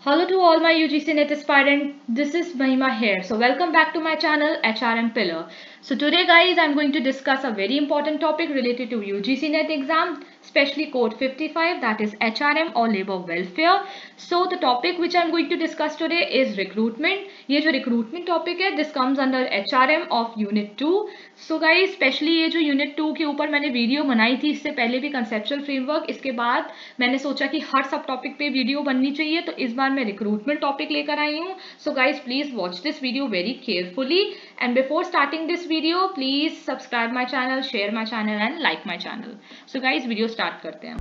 Hello to all my UGC NET aspirant. This is Mahima here. So welcome back to my channel HRM Pillar. So today guys I'm going to discuss a very important topic related to UGC NET exam, especially code 55, that is HRM or labor welfare. So the topic which I'm going to discuss today is recruitment. ये जो recruitment topic है this comes under HRM of unit 2. So guys especially ये जो unit 2 के ऊपर मैंने video बनाई थी इससे पहले भी conceptual framework, इसके बाद मैंने सोचा कि हर सब टॉपिक पे वीडियो बननी चाहिए तो इस बार मैं रिक्रूटमेंट टॉपिक लेकर आई हूँ. So guys please watch this video very carefully and before starting this video please subscribe my channel, share my channel and like my channel. So guys video start करते हैं.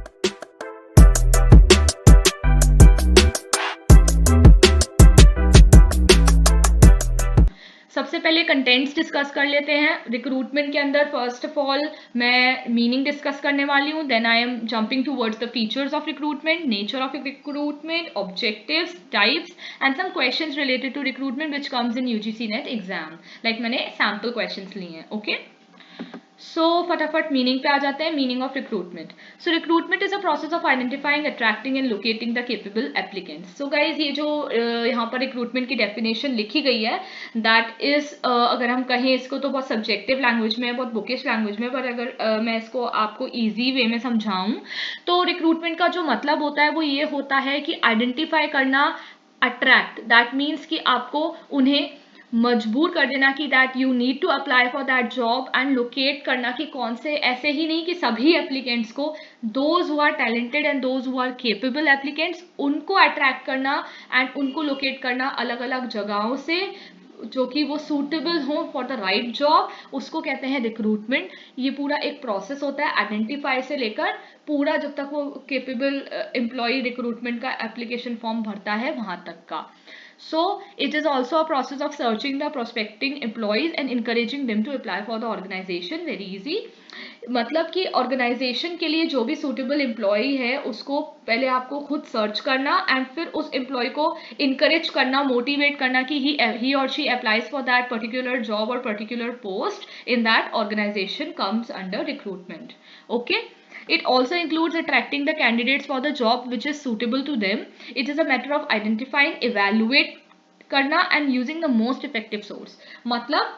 सबसे पहले कंटेंट्स डिस्कस कर लेते हैं. Recruitment के अंदर first of all मैं मीनिंग डिस्कस करने वाली हूँ. Then I am jumping towards the features of recruitment, nature of recruitment, objectives, types and some questions related to recruitment which comes in UGC NET exam. Like मैंने sample questions लिए हैं. Okay so फटाफट meaning पे आ जाते हैं. Meaning of recruitment. So recruitment is a process of identifying, attracting and locating the capable applicants. So guys ये जो यहाँ पर रिक्रूटमेंट की डेफिनेशन लिखी गई है दैट इज अगर हम कहें इसको तो बहुत सब्जेक्टिव लैंग्वेज में है, बहुत बुकिश लैंग्वेज में, पर अगर मैं इसको आपको ईजी वे में समझाऊं तो रिक्रूटमेंट का जो मतलब होता है वो ये होता है कि आइडेंटिफाई करना, अट्रैक्ट, दैट मीन्स कि आपको उन्हें मजबूर कर देना कि that you need to apply for that job, and locate करना कि कौन से, ऐसे ही नहीं कि सभी एप्लीकेंट्स को, those who are talented and those who are capable applicants, उनको अट्रैक्ट करना एंड उनको लोकेट करना अलग अलग जगहों से जो कि वो सूटेबल हो फॉर द राइट जॉब, उसको कहते हैं रिक्रूटमेंट. ये पूरा एक प्रोसेस होता है आइडेंटिफाई से लेकर पूरा जब तक वो केपेबल एम्प्लॉय रिक्रूटमेंट का एप्लीकेशन फॉर्म भरता है वहां तक का. So it is also a process of searching the prospecting employees and encouraging them to apply for the organization. Very easy. मतलब कि ऑर्गेनाइजेशन के लिए जो भी सूटेबल एम्प्लॉय है उसको पहले आपको खुद सर्च करना एंड फिर उस एम्प्लॉय को इनकरेज करना, मोटिवेट करना कि he or she applies for that particular job or particular post in that organisation comes under recruitment. Okay. It also includes attracting the candidates for the job which is suitable to them. It is a matter of identifying, evaluate करना and using the most effective source. मतलब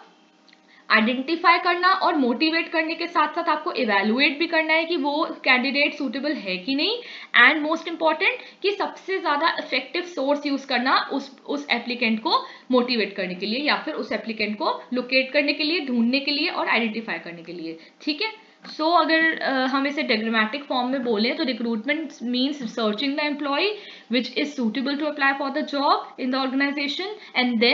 identify करना और motivate करने के साथ साथ आपको evaluate भी करना है कि वो कैंडिडेट सूटेबल है कि नहीं, एंड मोस्ट इंपॉर्टेंट कि सबसे ज्यादा इफेक्टिव सोर्स यूज करना उस एप्लीकेंट को मोटिवेट करने के लिए या फिर उस एप्लीकेंट को लोकेट करने के लिए, ढूंढने के लिए और आइडेंटिफाई करने के लिए. ठीक है. सो अगर हम इसे डायग्रामेटिक फॉर्म में बोलें तो recruitment means searching the employ which is suitable to apply for the job in the organisation and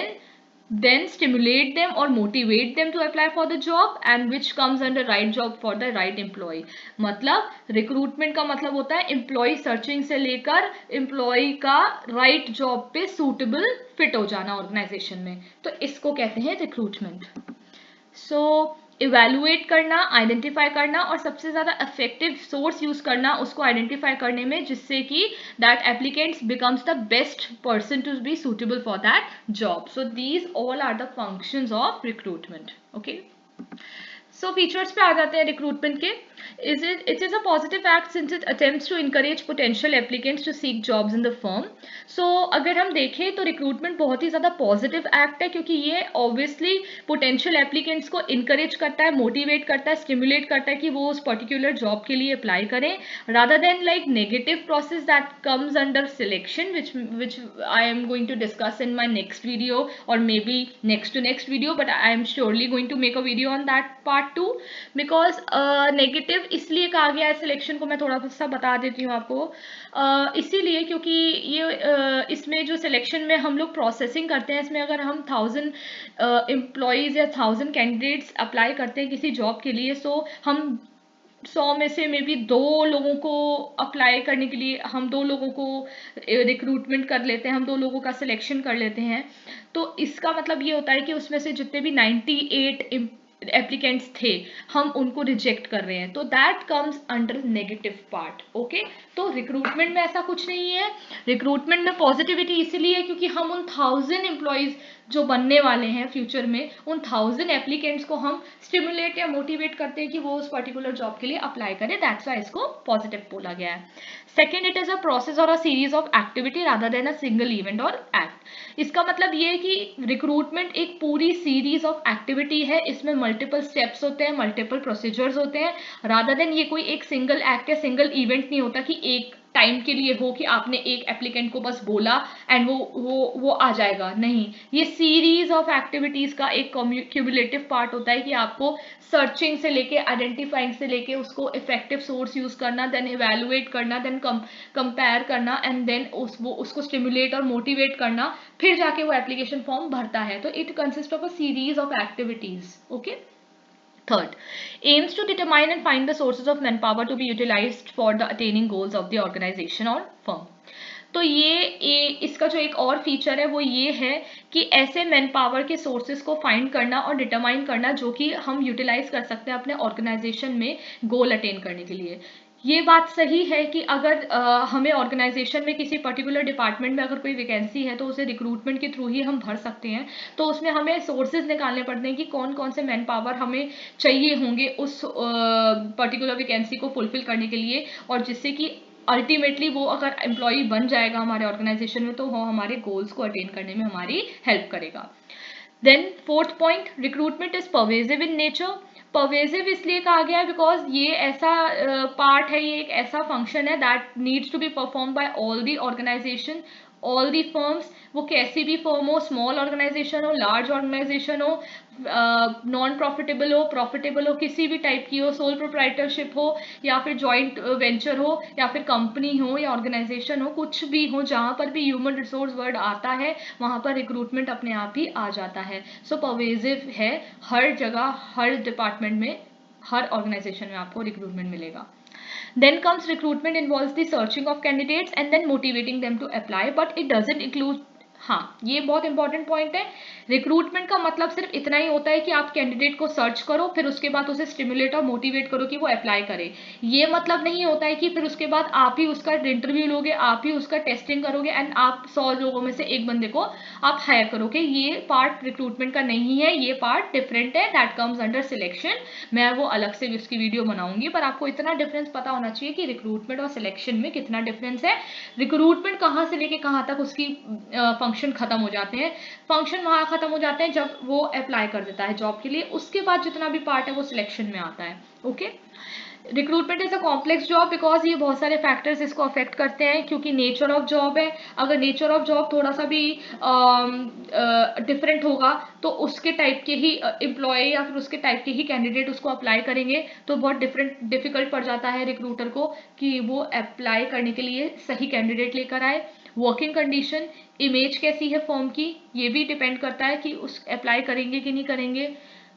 then stimulate them or motivate them to apply for the job, and which comes under right job for the right employee. मतलब recruitment का मतलब होता है employ searching से लेकर employ का right job पे suitable fit हो जाना ऑर्गेनाइजेशन में, तो इसको कहते हैं रिक्रूटमेंट. सो इवेलुएट करना, आइडेंटिफाई करना और सबसे ज्यादा इफेक्टिव सोर्स यूज करना उसको आइडेंटिफाई करने में, जिससे कि that applicants becomes the best person to be suitable for that job. So these all are the functions of recruitment. Okay. So features पे आ जाते हैं रिक्रूटमेंट के. It is a positive act since it attempts to encourage potential applicants to seek jobs in the firm. So अगर हम देखें तो recruitment बहुत ही ज़्यादा पॉजिटिव एक्ट है क्योंकि ये ऑब्वियसली पोटेंशियल एप्लीकेंट्स को इनकरेज करता है, मोटिवेट करता है, स्टिमुलेट करता है कि वो उस पर्टिकुलर जॉब के लिए अप्लाई करें, rather than like negative process that comes under selection, which I am going to discuss in my next video or maybe next to next video, but I am surely going to make a video on that part too, because negative इसलिए कहा गया है selection को, मैं थोड़ा सा बता देती हूँ आपको. इसीलिए क्योंकि ये इसमें जो सिलेक्शन में हम लोग प्रोसेसिंग करते हैं, इसमें अगर हम 1000 एम्प्लॉयज़ या 1000 कैंडिडेट्स अप्लाई करते हैं किसी जॉब के लिए, सो हम 100 में से मे बी 2 लोगों को अप्लाई करने के लिए हम 2 लोगों को रिक्रूटमेंट कर लेते हैं, हम 2 लोगों का सिलेक्शन कर लेते हैं. तो इसका मतलब ये होता है कि उसमें से जितने भी 98 एप्लीकेंट्स थे, हम उनको रिजेक्ट कर रहे हैं, तो that comes under negative part. Okay, तो रिक्रूटमेंट में ऐसा कुछ नहीं है. रिक्रूटमेंट में पॉजिटिविटी इसीलिए है क्योंकि हम उन 1000 एम्प्लॉयज जो बनने वाले हैं फ्यूचर में, उन 1000 एप्लीकेंट्स को हम स्टिमुलेट या मोटिवेट करते हैं कि वो उस पर्टिकुलर जॉब के लिए अप्लाई करें. दैट्स व्हाई इसको पॉजिटिव बोला गया है. Second, it is a process or a series of activity rather than a single event or act. इसका मतलब ये है कि रिक्रूटमेंट एक पूरी सीरीज ऑफ एक्टिविटी है, इसमें मल्टीपल स्टेप्स होते हैं, मल्टीपल प्रोसीजर्स होते हैं, रादर देन ये कोई एक सिंगल एक्ट या सिंगल इवेंट नहीं होता कि एक टाइम के लिए हो कि आपने एक एप्लीकेंट को बस बोला एंड वो आ जाएगा. नहीं, ये सीरीज ऑफ एक्टिविटीज का एक क्यूमुलेटिव पार्ट होता है कि आपको सर्चिंग से लेके, आइडेंटिफाइंग से लेके, उसको इफेक्टिव सोर्स यूज करना, देन इवेलुएट करना, देन कंपेयर करना, एंड देन उसको स्टिमुलेट और मोटिवेट करना, फिर जाके वो एप्लीकेशन फॉर्म भरता है. तो it consist of a series of activities. Okay. Third, aims to determine and find the sources of manpower to be utilized for the attaining goals of the organization or firm. तो ये इसका जो एक और feature है वो ये है कि ऐसे मैन पावर के सोर्सेज को फाइंड करना और डिटरमाइन करना जो कि हम यूटिलाइज कर सकते हैं अपने ऑर्गेनाइजेशन में गोल अटेन करने के लिए. ये बात सही है कि अगर हमें ऑर्गेनाइजेशन में किसी पर्टिकुलर डिपार्टमेंट में अगर कोई वैकेंसी है तो उसे रिक्रूटमेंट के थ्रू ही हम भर सकते हैं. तो उसमें हमें सोर्सेज निकालने पड़ते हैं कि कौन कौन से मैन पावर हमें चाहिए होंगे उस पर्टिकुलर वैकेंसी को फुलफिल करने के लिए, और जिससे कि अल्टीमेटली वो अगर एम्प्लॉय बन जाएगा हमारे ऑर्गेनाइजेशन में तो वो हमारे गोल्स को अटेन करने में हमारी हेल्प करेगा. Then fourth point, recruitment is pervasive in nature. Pervasive इसलिए कहा गया है बिकॉज ये ऐसा पार्ट है, ये एक ऐसा फंक्शन है that needs to be perform by all the organisation, all the firms. वो कैसी भी फर्म हो, स्मॉल ऑर्गेनाइजेशन हो, लार्ज ऑर्गेनाइजेशन हो, नॉन प्रॉफिटेबल हो, प्रॉफिटेबल हो, किसी भी टाइप की हो, सोल प्रोप्राइटरशिप हो या फिर जॉइंट वेंचर हो या फिर कंपनी हो या ऑर्गेनाइजेशन हो, कुछ भी हो, जहां पर भी ह्यूमन रिसोर्स वर्ड आता है वहां पर रिक्रूटमेंट अपने आप ही आ जाता है. सो परवेजिव है, हर जगह, हर डिपार्टमेंट में, हर ऑर्गेनाइजेशन में आपको रिक्रूटमेंट मिलेगा. Then comes recruitment involves the searching of candidates and then motivating them to apply, but it doesn't include. हाँ, ये बहुत इंपॉर्टेंट पॉइंट है. रिक्रूटमेंट का मतलब सिर्फ इतना ही होता है कि आप कैंडिडेट को सर्च करो, फिर उसके बाद उसे स्टिमुलेट और मोटिवेट करो कि वो अप्लाई करे. ये मतलब नहीं होता है कि फिर उसके बाद आप ही उसका इंटरव्यू लोगे, आप ही उसका टेस्टिंग करोगे एंड आप 100 लोगों में से एक बंदे को आप हायर करोगे. ये पार्ट रिक्रूटमेंट का नहीं है, ये पार्ट डिफरेंट है. That comes under selection. मैं वो अलग से भी उसकी वीडियो बनाऊंगी, पर आपको इतना डिफरेंस पता होना चाहिए कि रिक्रूटमेंट और सिलेक्शन में कितना डिफरेंस है. रिक्रूटमेंट कहाँ से लेके कहाँ तक उसकी फंक्शन खत्म हो जाते हैं. फंक्शन वहां खत्म हो जाते हैं जब वो अप्लाई कर देता है जॉब के लिए, उसके बाद जितना भी पार्ट है वो सिलेक्शन में आता है. Okay. Recruitment is a complex job because ये बहुत सारे फैक्टर्स इसको अफेक्ट करते हैं क्योंकि नेचर ऑफ जॉब है. अगर नेचर ऑफ जॉब थोड़ा सा भी डिफरेंट होगा तो उसके टाइप के ही एम्प्लॉय या फिर उसके टाइप के ही कैंडिडेट उसको अप्लाई करेंगे, तो बहुत डिफिकल्ट पड़ जाता है रिक्रूटर को कि वो अप्लाई करने के लिए सही कैंडिडेट लेकर आए. वर्किंग कंडीशन, इमेज कैसी है फर्म की, ये भी डिपेंड करता है कि उस अप्लाई करेंगे कि नहीं करेंगे.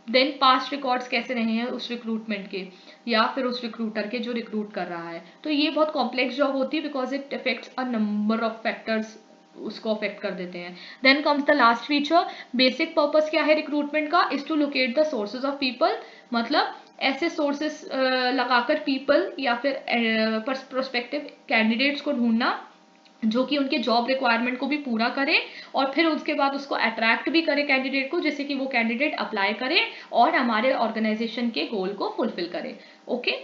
देन पास्ट रिकॉर्ड्स कैसे रहे हैं उस रिक्रूटमेंट के या फिर उस रिक्रूटर के जो रिक्रूट कर रहा है. तो ये बहुत कॉम्प्लेक्स जॉब होती है because it affects a number of factors, उसको अफेक्ट कर देते हैं. Then comes the last feature. Basic purpose क्या है रिक्रूटमेंट का? Is to locate the sources of people. मतलब ऐसे सोर्सेस लगाकर पीपल या फिर प्रोस्पेक्टिव कैंडिडेट्स को ढूंढना जो कि उनके जॉब रिक्वायरमेंट को भी पूरा करे और फिर उसके बाद उसको अट्रैक्ट भी करे कैंडिडेट को, जिससे कि वो कैंडिडेट अप्लाई करे और हमारे ऑर्गेनाइजेशन के गोल को फुलफिल करे. ओके.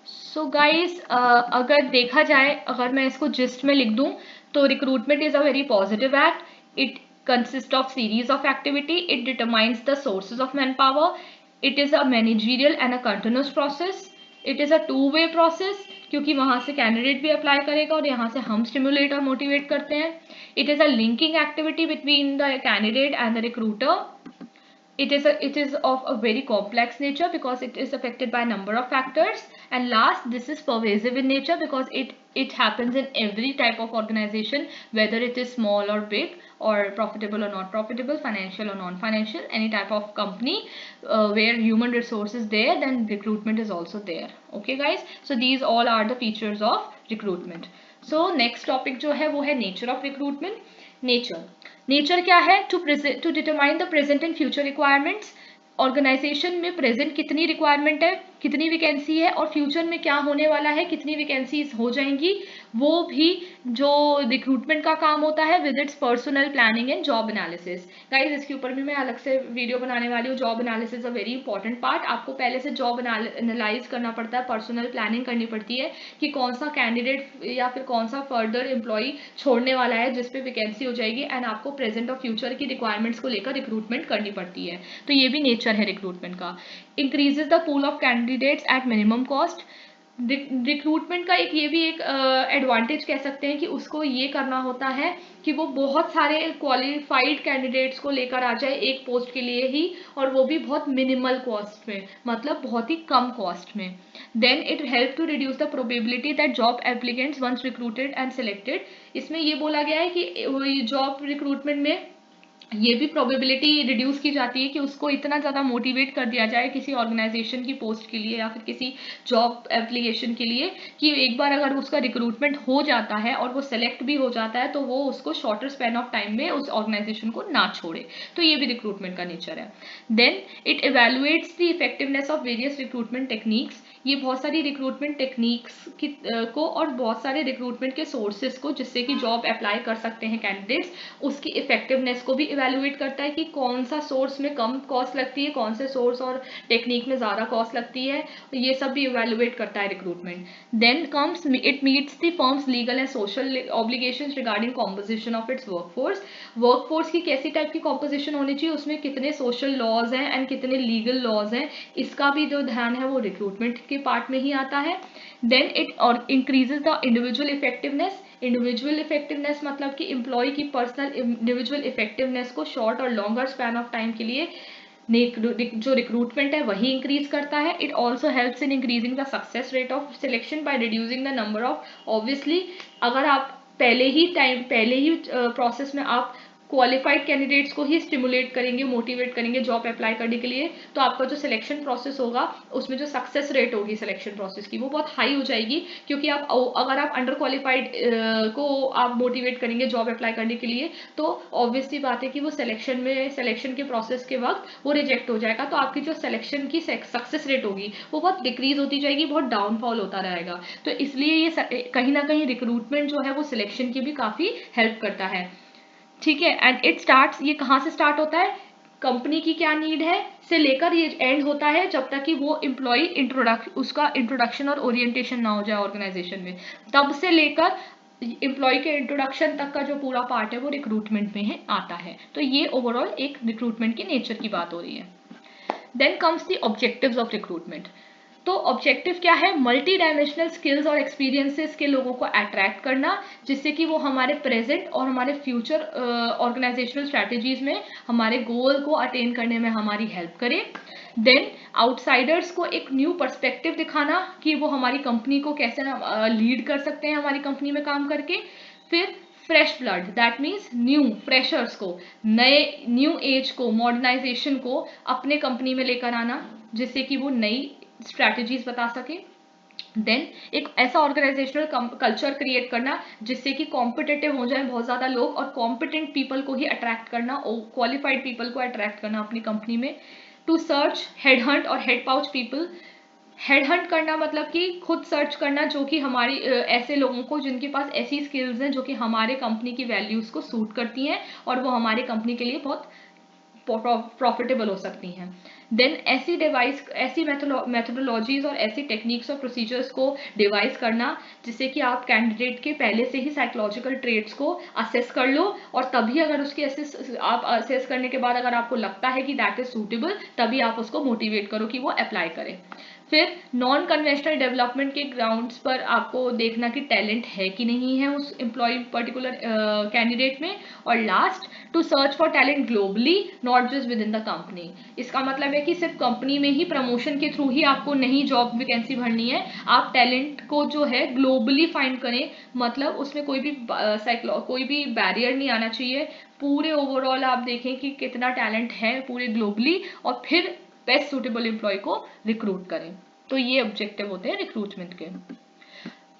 सो गाइस, अगर देखा जाए, अगर मैं इसको जिस्ट में लिख दूं तो recruitment is a very positive act. It consist of series of activity. It determines the sources of man power. It is a managerial and a continuous process. It is a two way process क्योंकि वहां से candidate भी apply करेगा और यहाँ से हम stimulate और मोटिवेट करते हैं. It is a linking activity between the candidate and the recruiter. It is of a very complex nature because it is affected by a number of factors. And last, this is pervasive in nature because it happens in every type of organization, whether it is small or big, or profitable or not profitable, financial or non-financial, any type of company where human resource is there, then recruitment is also there. Okay guys, so these all are the features of recruitment. So next topic जो है वो है nature of recruitment. Nature क्या है? To determine the present and future requirements. Organisation में present कितनी requirement है, कितनी वैकेंसी है, और फ्यूचर में क्या होने वाला है, कितनी वैकेंसीज हो जाएंगी, वो भी जो रिक्रूटमेंट का काम होता है with its personal planning and job analysis. Guys इसके ऊपर भी मैं अलग से वीडियो बनाने वाली हूँ। Job analysis a very important part. आपको पहले से जॉब एनालाइज करना पड़ता है, पर्सनल प्लानिंग करनी पड़ती है कि कौन सा कैंडिडेट या फिर कौन सा फर्दर एम्प्लॉय छोड़ने वाला है जिस पे वैकेंसी हो जाएगी, एंड आपको प्रेजेंट और फ्यूचर की रिक्वायरमेंट्स को लेकर रिक्रूटमेंट करनी पड़ती है। तो ये भी नेचर है रिक्रूटमेंट का। Increases the pool of candidates at minimum cost. Recruitment का एक ये भी एक एडवांटेज कह सकते हैं कि उसको ये करना होता है कि वो बहुत सारे क्वालिफाइड कैंडिडेट्स को लेकर आ जाए एक पोस्ट के लिए ही, और वो भी बहुत मिनिमल कॉस्ट में, मतलब बहुत ही कम कॉस्ट में। Then it help to reduce the probability that job applicants once recruited and selected. इसमें ये बोला गया है कि जॉब रिक्रूटमेंट में ये भी प्रोबेबिलिटी रिड्यूस की जाती है कि उसको इतना ज़्यादा मोटिवेट कर दिया जाए किसी ऑर्गेनाइजेशन की पोस्ट के लिए या फिर किसी जॉब एप्लीकेशन के लिए, कि एक बार अगर उसका रिक्रूटमेंट हो जाता है और वो सेलेक्ट भी हो जाता है तो वो उसको शॉर्टर स्पैन ऑफ टाइम में उस ऑर्गेनाइजेशन को ना छोड़े। तो ये भी रिक्रूटमेंट का नेचर है। Then it evaluates the effectiveness of various recruitment techniques. ये बहुत सारी रिक्रूटमेंट टेक्निक्स को और बहुत सारे रिक्रूटमेंट के सोर्सेज को जिससे कि जॉब अप्लाई कर सकते हैं कैंडिडेट्स, उसकी इफेक्टिवनेस को भी इवेलुएट करता है कि कौन सा सोर्स में कम कॉस्ट लगती है, कौन से सोर्स और टेक्निक में ज़्यादा कॉस्ट लगती है, ये सब भी इवेलुएट करता है recruitment. Then comes it meets the firms legal and social obligations regarding composition of its workforce. Workforce की कैसी टाइप की कॉम्पोजिशन होनी चाहिए, उसमें कितने सोशल लॉज हैं एंड कितने लीगल लॉज हैं, इसका भी जो ध्यान है वो रिक्रूटमेंट के पार्ट में ही आता है। देन इट और increases the individual effectiveness. Individual effectiveness मतलब कि एम्प्लॉय की पर्सनल इंडिविजुअल इफेक्टिवनेस को शॉर्ट और लॉन्गर स्पैन ऑफ टाइम के लिए जो रिक्रूटमेंट है वही इंक्रीज करता है। It also helps in increasing the success rate of selection by reducing the number of, obviously अगर आप पहले ही प्रोसेस में आप क्वालिफाइड कैंडिडेट्स को ही स्टिमुलेट करेंगे, मोटिवेट करेंगे जॉब अप्लाई करने के लिए, तो आपका जो सिलेक्शन प्रोसेस होगा उसमें जो सक्सेस रेट होगी सिलेक्शन प्रोसेस की वो बहुत हाई हो जाएगी। क्योंकि आप अगर आप अंडर क्वालिफाइड को आप मोटिवेट करेंगे जॉब अप्लाई करने के लिए, तो ऑब्वियसली बात है कि वो सिलेक्शन के प्रोसेस के वक्त वो रिजेक्ट हो जाएगा, तो आपकी जो सिलेक्शन की सक्सेस रेट होगी वो बहुत डिक्रीज होती जाएगी, बहुत डाउनफॉल होता रहेगा। तो इसलिए ये कहीं ना कहीं रिक्रूटमेंट जो है वो सिलेक्शन की भी काफ़ी हेल्प करता है। ठीक है, एंड इट स्टार्ट्स, ये कहाँ से स्टार्ट होता है, कंपनी की क्या नीड है से लेकर ये एंड होता है जब तक कि वो एम्प्लॉय उसका इंट्रोडक्शन और ओरिएंटेशन ना हो जाए ऑर्गेनाइजेशन में, तब से लेकर एम्प्लॉय के इंट्रोडक्शन तक का जो पूरा पार्ट है वो रिक्रूटमेंट में ही आता है। तो ये ओवरऑल एक रिक्रूटमेंट की नेचर की बात हो रही है। Then comes the objectives of recruitment. तो ऑब्जेक्टिव क्या है, मल्टी डायमेंशनल स्किल्स और एक्सपीरियंसेस के लोगों को अट्रैक्ट करना जिससे कि वो हमारे प्रेजेंट और हमारे फ्यूचर ऑर्गेनाइजेशनल स्ट्रैटेजीज में हमारे गोल को अटेन करने में हमारी हेल्प करे। देन आउटसाइडर्स को एक न्यू पर्सपेक्टिव दिखाना कि वो हमारी कंपनी को कैसे लीड कर सकते हैं हमारी कंपनी में काम करके। फिर fresh blood, that means new freshers को, नए न्यू एज को, मॉडर्नाइजेशन को अपने कंपनी में लेकर आना जिससे कि वो नई स्ट्रैटेजीज बता सके। देन एक ऐसा ऑर्गेनाइजेशनल कल्चर क्रिएट करना जिससे कि कॉम्पिटिटिव हो जाए बहुत ज़्यादा लोग, और कॉम्पिटेंट पीपल को ही अट्रैक्ट करना, क्वालिफाइड पीपल को अट्रैक्ट करना अपनी कंपनी में। टू सर्च, हेड हंट और head pouch people. Head Hunt करना मतलब कि खुद सर्च करना जो कि हमारी ऐसे लोगों को जिनके पास ऐसी स्किल्स हैं जो कि हमारे कंपनी की वैल्यूज़ को सूट करती हैं और वो हमारे कंपनी के लिए बहुत प्रॉफिटेबल हो सकती हैं। देन ऐसी मेथोडोलॉजीज और ऐसी टेक्निक्स और प्रोसीजर्स को डिवाइस करना जिससे कि आप कैंडिडेट के पहले से ही साइकोलॉजिकल ट्रेट्स को असेस कर लो, और तभी अगर उसकी आप असेस करने के बाद अगर आपको लगता है कि दैट इज सूटेबल, तभी आप उसको मोटिवेट करो कि वो अप्लाई करें। फिर नॉन कन्वेंशनल डेवलपमेंट के ग्राउंड्स पर आपको देखना कि टैलेंट है कि नहीं है उस एम्प्लॉय पर्टिकुलर कैंडिडेट में। और last, to search for talent globally not just within the company. इसका मतलब है कि सिर्फ कंपनी में ही प्रमोशन के थ्रू ही आपको नहीं जॉब वैकेंसी भरनी है, आप टैलेंट को जो है ग्लोबली फाइंड करें, मतलब उसमें कोई भी बैरियर नहीं आना चाहिए। पूरे ओवरऑल आप देखें कि कितना टैलेंट है पूरे ग्लोबली, और फिर बेस्ट सूटेबल एम्प्लॉय को रिक्रूट करें। तो ये ऑब्जेक्टिव होते हैं रिक्रूटमेंट के।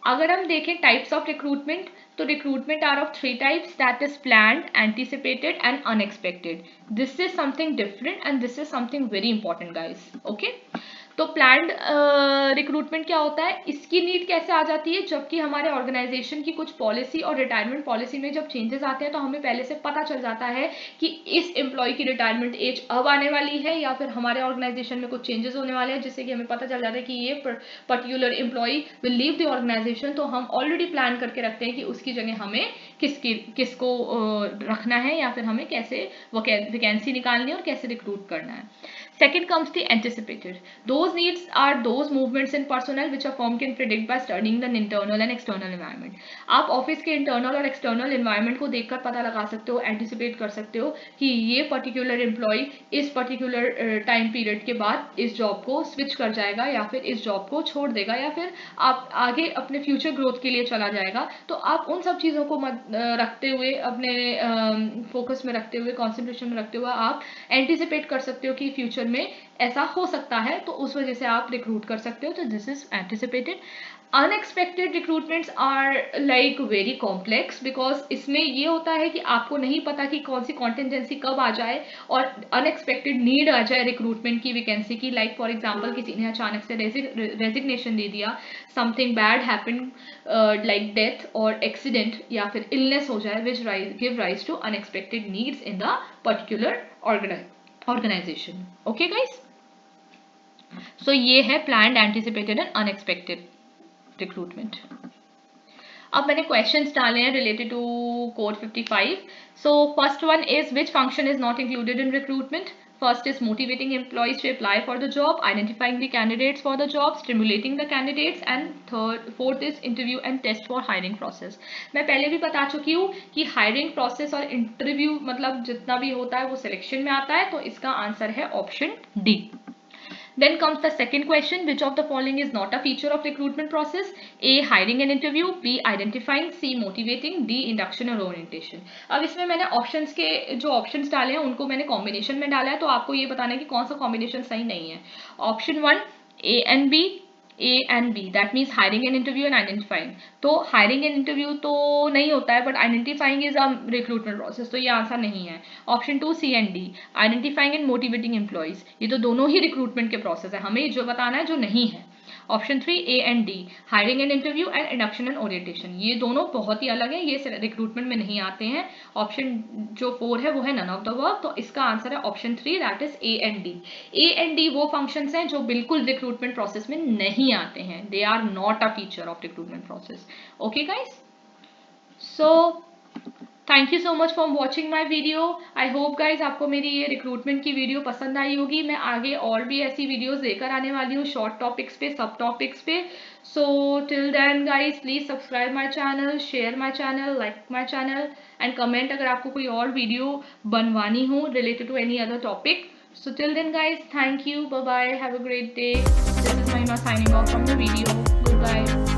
अगर हम देखें टाइप्स ऑफ रिक्रूटमेंट, तो recruitment are of 3 types, that is planned, anticipated and unexpected. This is something different and this is something very important guys. Okay, तो प्लान्ड रिक्रूटमेंट क्या होता है, इसकी नीड कैसे आ जाती है, जबकि हमारे ऑर्गेनाइजेशन की कुछ पॉलिसी और रिटायरमेंट पॉलिसी में जब चेंजेस आते हैं तो हमें पहले से पता चल जाता है कि इस एम्प्लॉय की रिटायरमेंट एज अब आने वाली है, या फिर हमारे ऑर्गेनाइजेशन में कुछ चेंजेस होने वाले हैं, जिससे कि हमें पता चल जाता है कि ये particular employ will leave the organisation. तो हम ऑलरेडी प्लान करके रखते हैं कि उसकी जगह हमें किसको रखना है, या फिर हमें कैसे वैकेंसी निकालनी है और कैसे रिक्रूट करना है. Second comes the anticipated. Those needs are those movements in personnel which a firm can predict by studying the internal and external environment. आप ऑफिस के इंटरनल और एक्सटर्नल एनवायरनमेंट को देखकर पता लगा सकते हो, एंटिसिपेट कर सकते हो कि ये पर्टिकुलर एम्प्लॉय इस पर्टिकुलर टाइम पीरियड के बाद इस जॉब को स्विच कर जाएगा, या फिर इस जॉब को छोड़ देगा, या फिर आप आगे अपने फ्यूचर ग्रोथ के लिए चला जाएगा. तो आप उन सब चीज़ों को रखते हुए, अपने फोकस में रखते हुए, कॉन्सेंट्रेशन में रखते हुए आप एंटिसिपेट कर सकते हो कि फ्यूचर में ऐसा हो सकता है, तो उस वजह से आप रिक्रूट कर सकते हो. तो this is anticipated. Unexpected recruitments are like very complex, because इसमें ये होता है कि आपको नहीं पता कि कौन सी कॉन्टिजेंसी कब आ जाए और अनएक्सपेक्टेड नीड आ जाए रिक्रूटमेंट की, वैकेंसी की. लाइक फॉर एग्जांपल किसी ने अचानक से रेजिग्नेशन दे दिया, something bad happen like death or accident या फिर इलनेस हो जाए, which give rise to unexpected needs in the particular organisation. Okay guys, so ये है planned, anticipated and unexpected recruitment. अब मैंने क्वेश्चंस डाले हैं related to code 55. So first one is which function is not included in recruitment. First is motivating employees to apply for the job, identifying the candidates for the job, stimulating the candidates, and fourth is interview and test for hiring process. मैं पहले भी बता चुकी हूँ कि hiring process और interview मतलब जितना भी होता है वो selection में आता है, तो इसका आंसर है option D. Then comes the second question, which of the following is not a feature of recruitment process? A. Hiring and interview, B. Identifying, C. Motivating, D. Induction और orientation. अब इसमें मैंने ऑप्शंस के जो options डाले हैं उनको मैंने कॉम्बिनेशन में डाला है, तो आपको ये बताना है कि कौन सा कॉम्बिनेशन सही नहीं है. Option 1 A and B, A and B, that means hiring and interview and identifying. तो hiring and interview तो नहीं होता है, but identifying is a recruitment process, तो ये आंसर नहीं है. Option 2 C and D, identifying and motivating employees, ये तो दोनों ही रिक्रूटमेंट के प्रोसेस है, हमें जो बताना है जो नहीं है. Option 3 A and D, hiring and interview and induction and orientation, ये दोनों बहुत ही अलग है, ये रिक्रूटमेंट में नहीं आते हैं. ऑप्शन जो 4 है वो है नन ऑफ द वर्क, तो इसका आंसर है option 3, that is A and D. A and D वो फंक्शंस हैं जो बिल्कुल रिक्रूटमेंट प्रोसेस में नहीं आते हैं, they are not a feature of recruitment process. Okay guys, so thank you so much for watching my video. I hope guys आपको मेरी ये रिक्रूटमेंट की वीडियो पसंद आई होगी. मैं आगे और भी ऐसी वीडियोस लेकर आने वाली हूँ शॉर्ट टॉपिक्स पे, सब टॉपिक्स पे. So till then guys please subscribe my channel, share my channel, like my channel and comment अगर आपको कोई और वीडियो बनवानी हो related to any other topic. So till then guys, thank you, bye bye, have a great day. This is Mahima signing off from the video. Goodbye.